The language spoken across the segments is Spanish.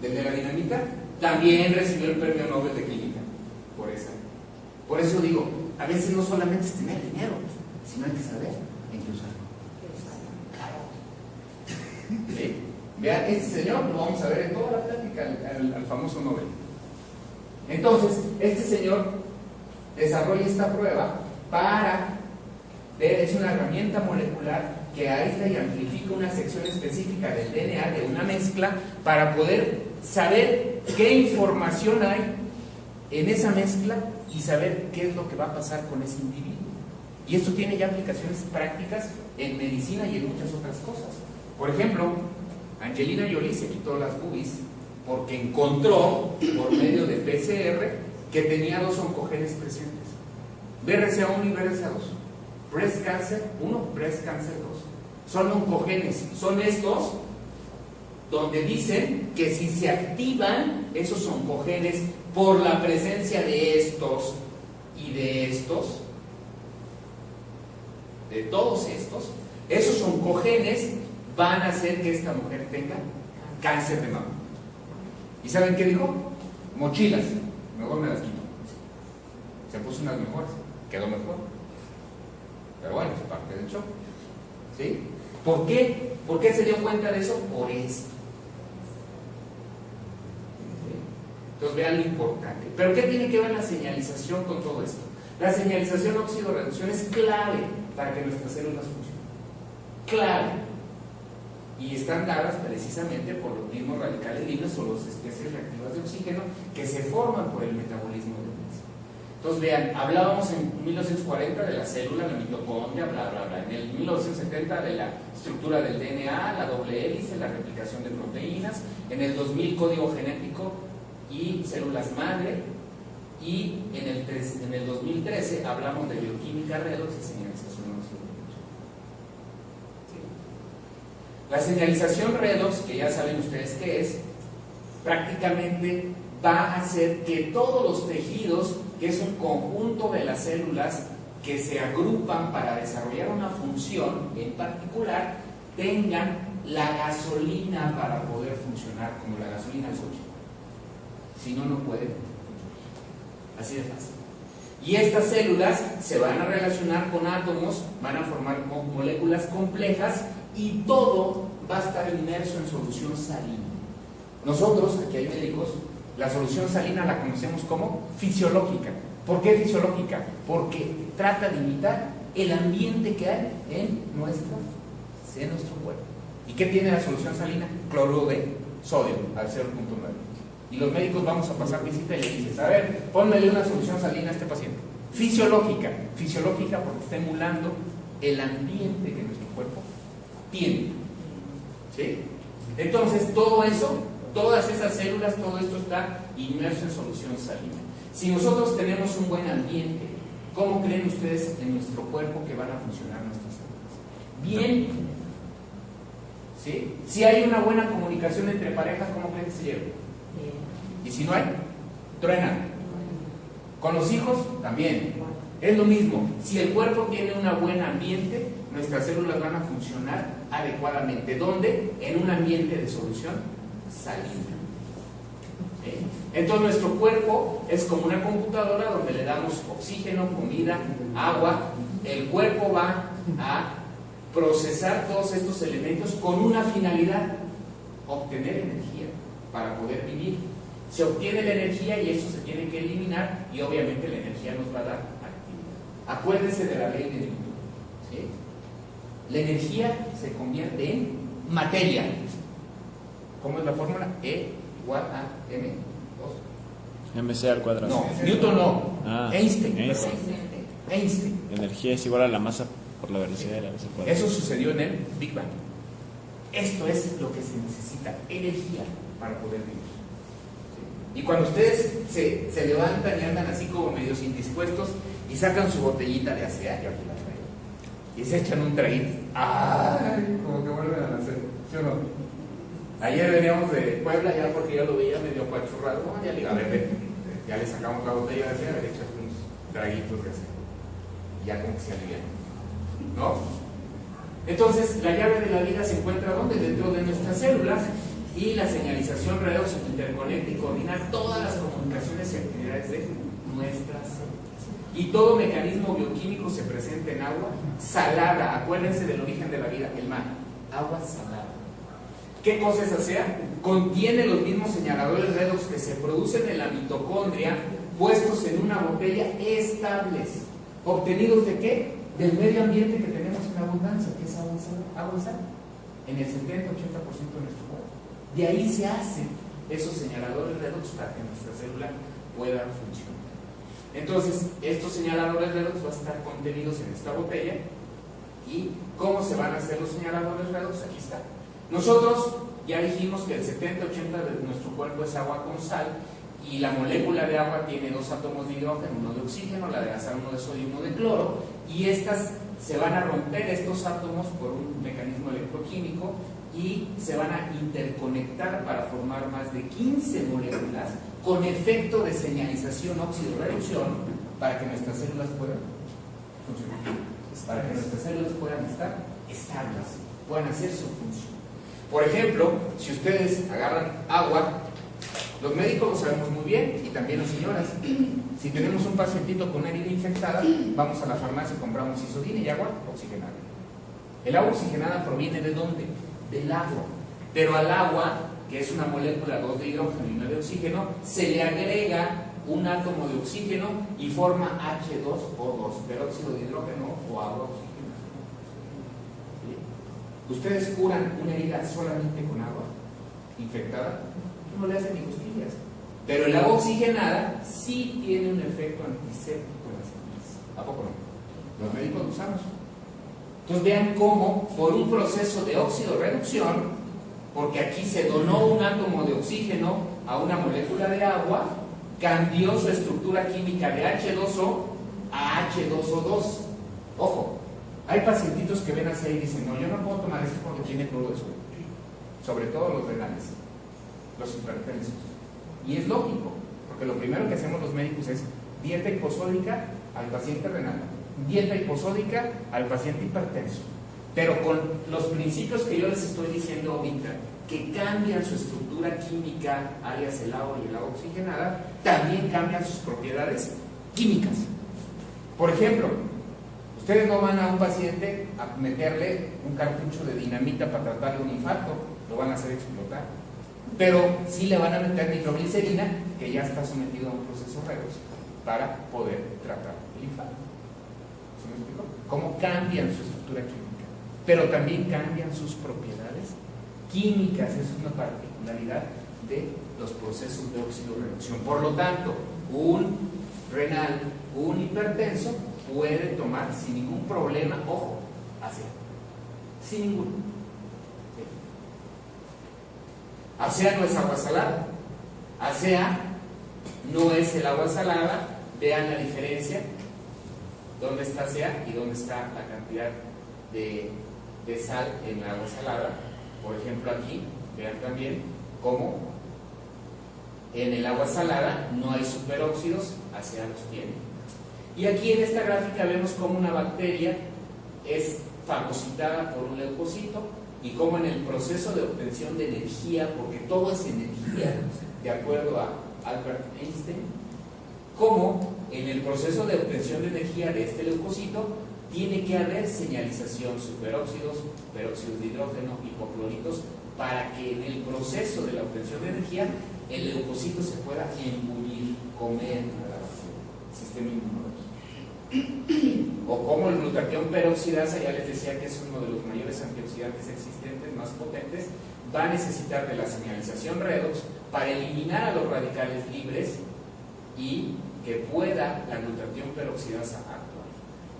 del de la dinamita, también recibió el premio Nobel de Química por esa. Por eso digo, a veces no solamente es tener dinero, sino hay que saber en qué usarlo. Claro. ¿Sí? Vean, este señor lo vamos a ver en toda la plática, al famoso Nobel. Entonces, este señor desarrolla esta prueba para ver, es una herramienta molecular que aísla y amplifica una sección específica del DNA de una mezcla para poder saber qué información hay en esa mezcla y saber qué es lo que va a pasar con ese individuo. Y esto tiene ya aplicaciones prácticas en medicina y en muchas otras cosas. Por ejemplo, Angelina Jolie se quitó las boobies porque encontró, por medio de PCR, que tenía dos oncogenes presentes, BRCA1 y BRCA2. Breast Cancer 1, Breast Cancer 2. Son oncogenes, son estos donde dicen que si se activan esos oncogenes por la presencia de estos y de estos, de todos estos, esos oncogenes van a hacer que esta mujer tenga cáncer de mama. ¿Y saben qué dijo? Mochilas, mejor me las quito. Se puso unas mejores, quedó mejor. Pero bueno, es parte del show. ¿Sí? ¿Por qué? ¿Por qué se dio cuenta de eso? Por esto. ¿Sí? Entonces vean lo importante. ¿Pero qué tiene que ver la señalización con todo esto? La señalización óxido-reducción es clave para que nuestras células funcionen. Clave. Y están dadas precisamente por los mismos radicales libres o las especies reactivas de oxígeno que se forman por el metabolismo del mismo. Entonces vean, hablábamos en 1940 de la célula, la mitocondria, bla bla bla. En el 1970 de la estructura del DNA, la doble hélice, la replicación de proteínas. En el 2000 código genético y células madre. Y en el 2013 hablamos de bioquímica redox y señalización óxido-reducción. ¿Sí? La señalización redox, que ya saben ustedes qué es, prácticamente va a hacer que todos los tejidos, que es un conjunto de las células que se agrupan para desarrollar una función en particular, tengan la gasolina para poder funcionar, como la gasolina del coche. Si no, no pueden funcionar. Así de fácil. Y estas células se van a relacionar con átomos, van a formar moléculas complejas y todo va a estar inmerso en solución salina. Nosotros, aquí hay médicos, la solución salina la conocemos como fisiológica. ¿Por qué fisiológica? Porque trata de imitar el ambiente que hay en nuestro cuerpo. ¿Y qué tiene la solución salina? Cloruro de sodio al 0.9. Y los médicos vamos a pasar visita y le dices, a ver, pónmele una solución salina a este paciente. Fisiológica porque está emulando el ambiente que nuestro cuerpo tiene. ¿Sí? Entonces, todo eso, todas esas células, todo esto está inmerso en solución salina. Si nosotros tenemos un buen ambiente, ¿cómo creen ustedes en nuestro cuerpo que van a funcionar nuestras células? Bien. ¿Sí? Si hay una buena comunicación entre parejas, ¿cómo creen que se llevan? Y si no hay, truenan. Con los hijos, también. Es lo mismo. Si el cuerpo tiene un buen ambiente, nuestras células van a funcionar adecuadamente. ¿Dónde? En un ambiente de solución salina. ¿Sí? Entonces nuestro cuerpo es como una computadora donde le damos oxígeno, comida, agua. El cuerpo va a procesar todos estos elementos con una finalidad: obtener energía para poder vivir. Se obtiene la energía y eso se tiene que eliminar, y obviamente la energía nos va a dar actividad. Acuérdense de la ley de Newton. ¿Sí? La energía se convierte en materia. ¿Cómo es la fórmula? E igual a M2. MC al cuadrado. No, Newton no. Einstein. Energía es igual a la masa por la velocidad de la masa cuadrada. Eso sucedió en el Big Bang. Esto es lo que se necesita: energía para poder vivir. Y cuando ustedes se levantan y andan así como medios indispuestos y sacan su botellita de hace años y se echan un traguito, ¡ay! Como que vuelven a nacer, ¿sí o no? Ayer veníamos de Puebla, ya porque ya lo veía medio apachurrado. No, ya le digo, a ver, ya le sacamos la botella de hace años, le echas unos traguitos de hace años. Ya como que se alivian, ¿no? Entonces, la llave de la vida se encuentra ¿dónde? Dentro de nuestras células. Y la señalización redox interconecta y coordina todas las comunicaciones y actividades de nuestras células. Y todo mecanismo bioquímico se presenta en agua salada. Acuérdense del origen de la vida, el mar. Agua salada. ¿Qué cosa es ASEA? Contiene los mismos señaladores redox que se producen en la mitocondria, puestos en una botella estables. ¿Obtenidos de qué? Del medio ambiente que tenemos en abundancia, que es agua y sal. En el 70-80% de nuestro cuerpo. De ahí se hacen esos señaladores redox para que nuestra célula pueda funcionar. Entonces, estos señaladores redox van a estar contenidos en esta botella. ¿Y cómo se van a hacer los señaladores redox? Aquí está. Nosotros ya dijimos que el 70-80% de nuestro cuerpo es agua con sal, y la molécula de agua tiene 2 átomos de hidrógeno, 1 de oxígeno, la de sal 1 de sodio y 1 de cloro, y estas se van a romper estos átomos por un mecanismo electroquímico y se van a interconectar para formar más de 15 moléculas con efecto de señalización óxido-reducción para que nuestras células puedan funcionar, para que nuestras células puedan estar estables, puedan hacer su función. Por ejemplo, si ustedes agarran agua, los médicos lo sabemos muy bien, y también las señoras. Si tenemos un pacientito con una herida infectada, vamos a la farmacia y compramos isodina y agua oxigenada. El agua oxigenada proviene ¿de dónde? Del agua. Pero al agua, que es una molécula 2 de hidrógeno y 1 de oxígeno, se le agrega un átomo de oxígeno y forma H2O2, peróxido de hidrógeno o agua oxigenada. ¿Sí? ¿Ustedes curan una herida solamente con agua infectada? No le hacen ni costillas. Pero el agua oxigenada sí tiene un efecto antiséptico en las heridas. ¿A poco no? Los médicos lo usamos. Entonces vean cómo, por un proceso de óxido-reducción, porque aquí se donó un átomo de oxígeno a una molécula de agua, cambió su estructura química de H2O a H2O2. Ojo, hay pacientitos que ven así y dicen, no, yo no puedo tomar esto porque tiene cloro de sodio. Sobre todo los renales, los hipertensos. Y es lógico, porque lo primero que hacemos los médicos es dieta hiposódica al paciente renal, dieta hiposódica al paciente hipertenso, pero con los principios que yo les estoy diciendo ahorita, que cambian su estructura química, alias el agua y el agua oxigenada, también cambian sus propiedades químicas. Por ejemplo, ustedes no van a un paciente a meterle un cartucho de dinamita para tratarle un infarto, lo van a hacer explotar. Pero sí le van a meter nitroglicerina, que ya está sometido a un proceso redox, para poder tratar el infarto. ¿Sí me explico? Cómo cambian su estructura química, pero también cambian sus propiedades químicas. Esa es una particularidad de los procesos de óxido-reducción. Por lo tanto, un renal, un hipertenso puede tomar sin ningún problema, ojo, ASEA, sin ninguno. ASEA no es agua salada. ASEA no es el agua salada. Vean la diferencia. ¿Dónde está ASEA y dónde está la cantidad de sal en la agua salada? Por ejemplo, aquí, vean también cómo en el agua salada no hay superóxidos, ASEA los tiene. Y aquí en esta gráfica vemos cómo una bacteria es fagocitada por un leucocito, y cómo en el proceso de obtención de energía, porque todo es energía, de acuerdo a Albert Einstein, cómo en el proceso de obtención de energía de este leucocito tiene que haber señalización, superóxidos, peróxidos de hidrógeno, hipocloritos, para que en el proceso de la obtención de energía el leucocito se pueda embullir, comer a la bacteria, sistema inmunológico. O como el glutatión peroxidasa, ya les decía que es uno de los mayores antioxidantes existentes, más potentes, va a necesitar de la señalización redox para eliminar a los radicales libres y que pueda la glutatión peroxidasa actuar.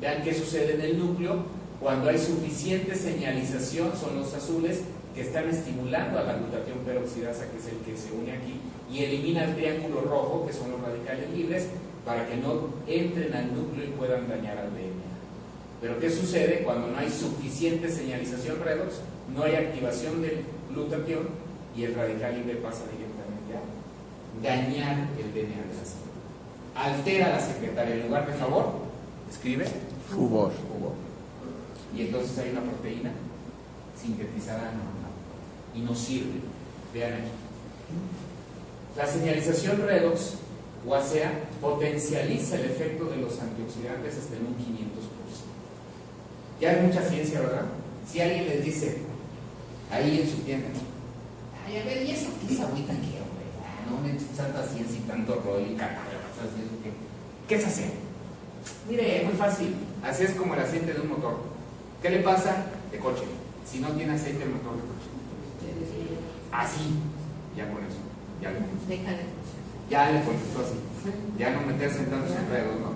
Vean qué sucede en el núcleo cuando hay suficiente señalización, son los azules que están estimulando a la glutatión peroxidasa, que es el que se une aquí, y elimina el triángulo rojo, que son los radicales libres, para que no entren al núcleo y puedan dañar al DNA. Pero ¿qué sucede cuando no hay suficiente señalización redox? No hay activación del glutatión y el radical libre pasa directamente a dañar el DNA de la célula. Altera la secretaria, en lugar de favor, escribe Fubor. Y entonces hay una proteína sintetizada normal y no sirve. Vean aquí. La señalización redox o ASEA potencializa el efecto de los antioxidantes hasta en un 500%. Ya es mucha ciencia, ¿verdad? Si alguien les dice, ahí en su tienda, ay, a ver, ¿y eso qué es agüita qué, hombre? No necesitas tanta ciencia y tanto rollo y carajo, ¿qué es ASEA? Mire, es muy fácil. Así es como el aceite de un motor. ¿Qué le pasa? De coche. Si no tiene aceite el motor de coche. Así. Ya con eso. Ya le contestó. Ya le contestó así. Ya no meterse en tantos enredos, ¿no?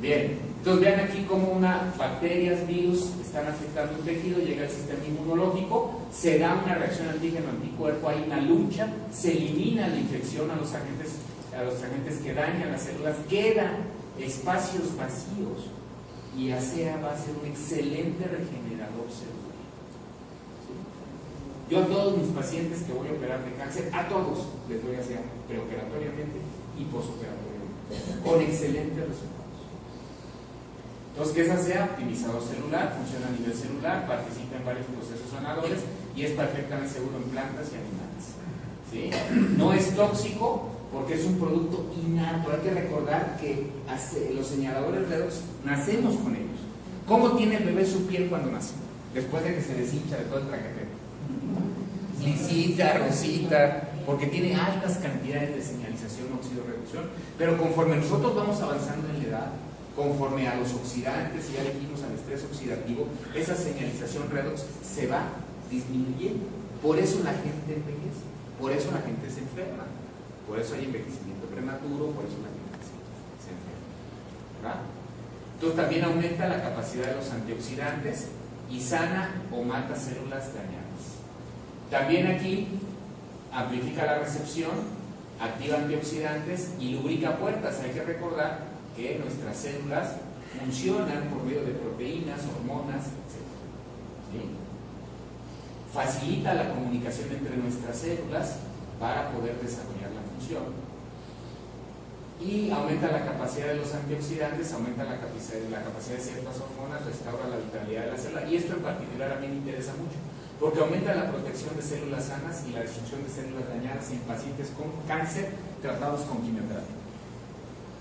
Bien. Entonces vean aquí cómo unas bacterias, virus están afectando un tejido, llega al sistema inmunológico, se da una reacción antígeno-anticuerpo, hay una lucha, se elimina la infección a los agentes que dañan las células, quedan espacios vacíos y ASEA va a ser un excelente regenerador celular. ¿Sí? Yo a todos mis pacientes que voy a operar de cáncer, a todos les doy ASEA preoperatoriamente y posoperatoriamente, con excelentes resultados. Entonces, ¿qué es ASEA? Optimizador celular, funciona a nivel celular, participa en varios procesos sanadores y es perfectamente seguro en plantas y animales. ¿Sí? No es tóxico porque es un producto innato. Hay que recordar que los señaladores redox nacemos con ellos. ¿Cómo tiene el bebé su piel cuando nace? Después de que se deshincha de todo el traqueteo. Lisita, rosita, porque tiene altas cantidades de señalización oxidorreducción, pero conforme nosotros vamos avanzando en la edad, conforme a los oxidantes, y ya dijimos al estrés oxidativo, esa señalización redox se va disminuyendo. Por eso la gente envejece, por eso la gente se enferma, por eso hay envejecimiento prematuro, por eso la gente se enferma, ¿verdad? Entonces también aumenta la capacidad de los antioxidantes y sana o mata células dañadas. También aquí amplifica la recepción, activa antioxidantes y lubrica puertas. Hay que recordar que nuestras células funcionan por medio de proteínas, hormonas, etc. ¿Sí? Facilita la comunicación entre nuestras células para poder desarrollar la función. Y aumenta la capacidad de los antioxidantes, aumenta la capacidad de ciertas hormonas, restaura la vitalidad de la célula. Y esto en particular a mí me interesa mucho, porque aumenta la protección de células sanas y la destrucción de células dañadas en pacientes con cáncer tratados con quimioterapia.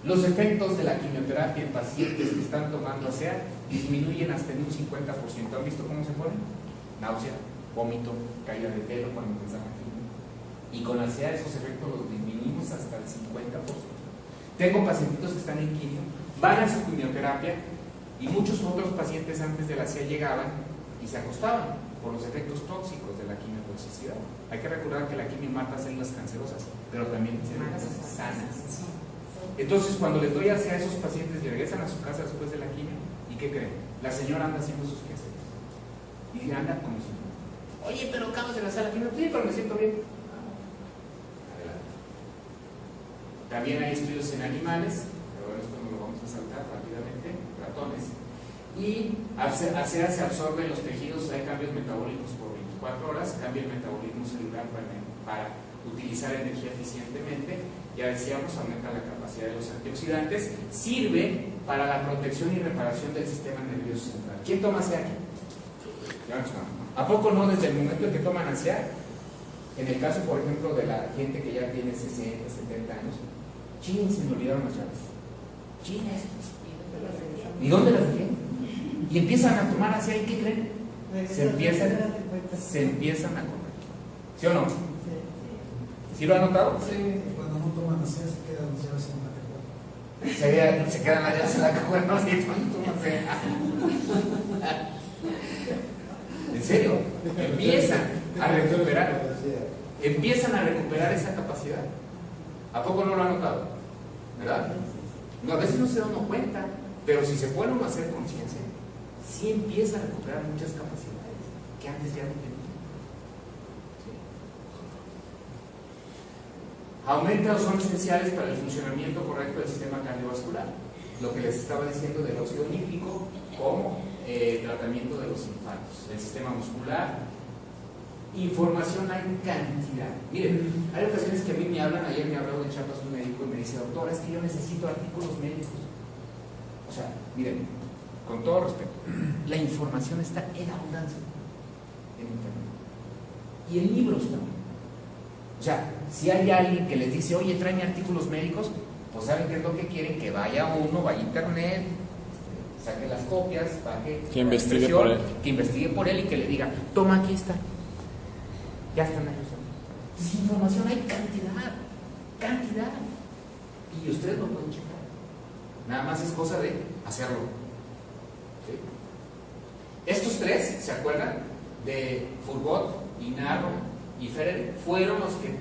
Los efectos de la quimioterapia en pacientes que están tomando ASEA disminuyen hasta en un 50%. ¿Han visto cómo se ponen? Náusea, vómito, caída de pelo cuando empezamos quimio. Y con ASEA esos efectos los disminuimos hasta el 50%. Tengo pacientitos que están en quimio, van a su quimioterapia y muchos otros pacientes antes de la ASEA llegaban y se acostaban por los efectos tóxicos de la quimiotoxicidad. Hay que recordar que la quimio mata células cancerosas, pero también células sanas. Entonces, cuando les doy ASEA a esos pacientes, regresan a su casa después de la quimio, ¿y qué creen? La señora anda haciendo sus quehaceres. Y anda como si, oye, pero acabas de la sala quimio, sí, pero me siento bien. Adelante. También hay estudios en animales, pero esto no lo vamos a saltar rápidamente, ratones. Y ASEA se absorbe en los tejidos, hay cambios metabólicos por 24 horas, cambia el metabolismo celular para utilizar energía eficientemente. Ya decíamos, aumenta la capacidad de los antioxidantes, sirve para la protección y reparación del sistema nervioso central. ¿Quién toma ASEA aquí? ¿A poco no desde el momento en que toman ASEA? En el caso, por ejemplo, de la gente que ya tiene 60, 70 años, ¡chin! Se me olvidaron las llaves. ¿Quién es? ¿Y dónde las dejé? Y empiezan a tomar ASEA, ¿y qué creen? Se empiezan a correr. ¿Sí o no? ¿Sí lo han notado? Sí. Cuando no toman ASEA se quedan las llaves en la cajuela. Se quedan las llaves en la cajuela, no, sí, toman ASEA. En serio, empiezan a recuperar esa capacidad. ¿A poco no lo han notado? ¿Verdad? No, a veces no se da uno cuenta, pero si se pone uno a hacer conciencia, sí empieza a recuperar muchas capacidades que antes ya no tenía. Aumenta o son esenciales para el funcionamiento correcto del sistema cardiovascular. Lo que les estaba diciendo del óxido nítrico como tratamiento de los infartos, del sistema muscular. Información hay en cantidad. Miren, hay ocasiones que a mí me hablan, ayer me habló de Chiapas un médico y me dice, doctor, es que yo necesito artículos médicos. O sea, miren, con todo respeto, la información está en abundancia en internet. Y en libros también. O sea, si hay alguien que les dice, oye, tráeme artículos médicos, pues ¿saben qué es lo que quieren? Que vaya uno, vaya a internet, saque las copias, baje que investigue por él. Que investigue por él y que le diga, toma, aquí está. Ya están ahí. Sin información hay cantidad. Y ustedes lo pueden checar. Nada más es cosa de hacerlo. ¿Sí? Estos tres, ¿se acuerdan? De Fourgot, Inarro y Ferrer, fueron los que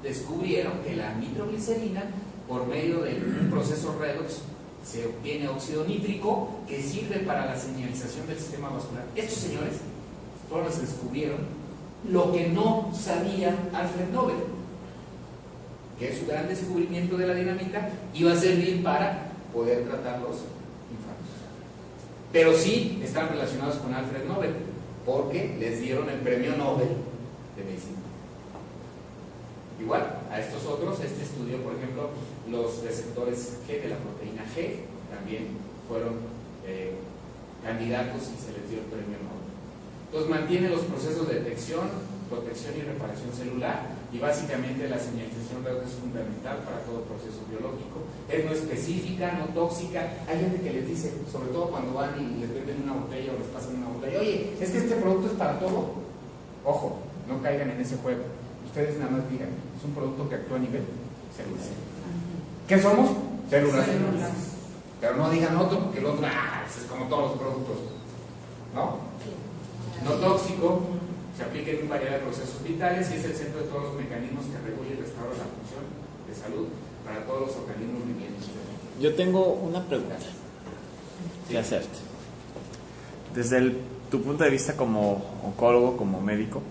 descubrieron que la nitroglicerina, por medio de un proceso redox, se obtiene óxido nítrico que sirve para la señalización del sistema vascular. Estos señores fueron los que descubrieron lo que no sabía Alfred Nobel, que su gran descubrimiento de la dinamita iba a servir para poder tratar los infartos. Pero sí están relacionados con Alfred Nobel, porque les dieron el premio Nobel de medicina. Igual, a estos otros, este estudió, por ejemplo, los receptores G de la proteína G, también fueron candidatos y se les dio el premio Nobel. Entonces mantiene los procesos de detección, protección y reparación celular, y básicamente la señalización redox es fundamental para todo proceso biológico. Es no específica, no tóxica. Hay gente que les dice, sobre todo cuando van y les venden una botella o les pasan una botella, oye, es que este producto es para todo. Ojo, no caigan en ese juego. Ustedes nada más digan, es un producto que actúa a nivel celular. ¿Qué somos? Células. Pero no digan otro, porque el otro, es como todos los productos. ¿No? No tóxico, se aplica en una variedad de procesos vitales y es el centro de todos los mecanismos que regulan y restauran la función de salud para todos los organismos vivientes. Yo tengo una pregunta que hacerte. Desde tu punto de vista como oncólogo, como médico,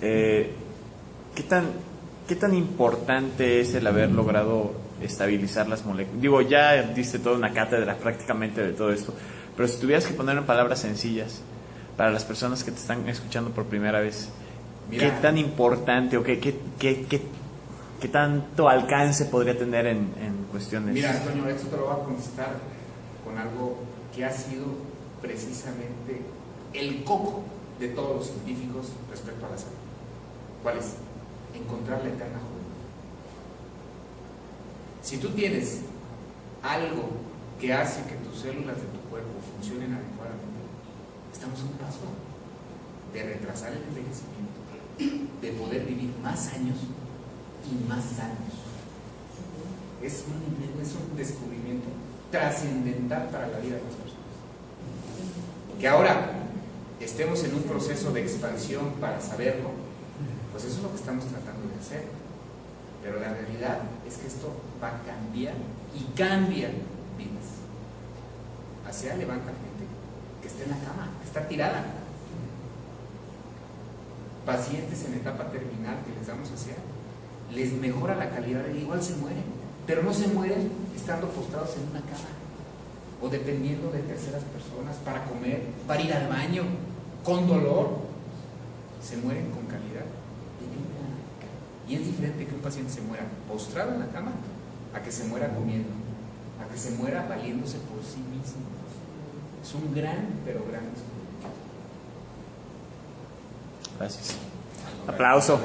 ¿qué tan importante es el haber logrado estabilizar las moléculas? Digo, ya diste toda una cátedra prácticamente de todo esto, pero si tuvieras que poner en palabras sencillas para las personas que te están escuchando por primera vez, mira, ¿qué tan importante o qué tanto alcance podría tener en cuestiones? Mira, Antonio, esto te lo voy a contestar con algo que ha sido precisamente el coco de todos los científicos respecto a la salud. ¿Cuál es? Encontrar la eterna juventud. Si tú tienes algo que hace que tus células de tu cuerpo funcionen adecuadamente, estamos a un paso de retrasar el envejecimiento, de poder vivir más años y más años. Es un descubrimiento trascendental para la vida de las personas. Que ahora estemos en un proceso de expansión para saberlo, pues eso es lo que estamos tratando de hacer. Pero la realidad es que esto va a cambiar y cambia vidas. Hacia levanta gente que está en la cama, que está tirada. Pacientes en etapa terminal que les damos hacia, les mejora la calidad de vida, igual se mueren, pero no se mueren estando postrados en una cama o dependiendo de terceras personas para comer, para ir al baño, con dolor. Se mueren con calidad de vida. Y es diferente que un paciente se muera postrado en la cama a que se muera comiendo, a que se muera valiéndose por sí mismo. Es un gran, pero gran descubrimiento. Gracias. Aplauso.